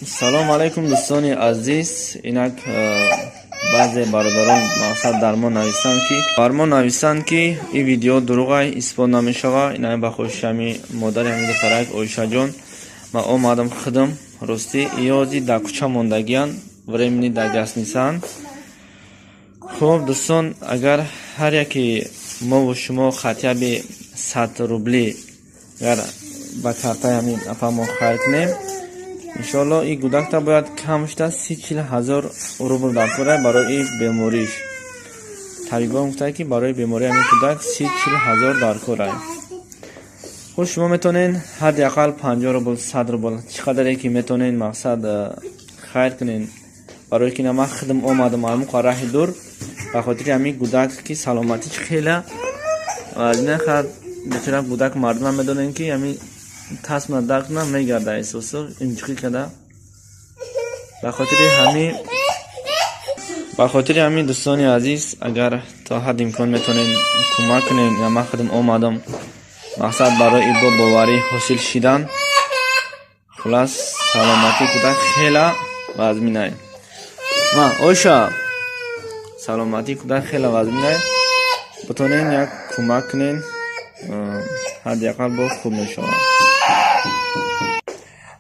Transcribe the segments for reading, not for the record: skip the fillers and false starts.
салом алайкум дӯстони азиз. Инак баъзе бародарон мақсад дар мо нависанд ки ин видео дуруғай исбот намешавад. Инак ба хуши ҳами модари ҳами духтарак Оишаҷон ман омадам хидм. Рости иёзи дар кӯча мондагиянд, времени дар даст нисанд. Хуб дӯстон, агар ҳар яке мову шумо хатияби 100 рубли агар ба картаи ҳамин апамо хайр кунем, иншоалло ин гудакта бояд кам шуда 30-40 ҳазор рубл дар кора барои бемориш. Табиба гуфтанд ки барои бемори ҳамин кӯдак 30-40 ҳазор дар кора. худ шумо метонен ҳадди ақал 50 рубл 100 рубл чӣ қадаре ки метонен мақсад хайр кунен барои ки ман хидм омадам амуқа раҳи дур ба хотири ҳамин гудак ки саломатиш хела аз ин хат бечора гудак мардума медонен ки ҳамин тасма дакна мегарда эҳсосо инҷиқи када ба хотири ҳамин дӯстони азиз агар то ҳад имкон метонен кӯмак кунен. Я ман хидм омадам мақсад барои бо боварӣ ҳосил шидан. хулас саломати кӯдак хела вазминай. ма оша саломати кӯдак хела вазминай. бутонен як кӯмак кунен, ҳадди ақал бо хуб мешавад.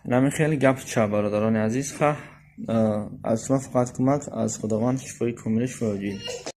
нами хеле гап ча бародарони азиз. аз шумо фақат кӯмак, аз худованд шифои комили шифои ҷойид.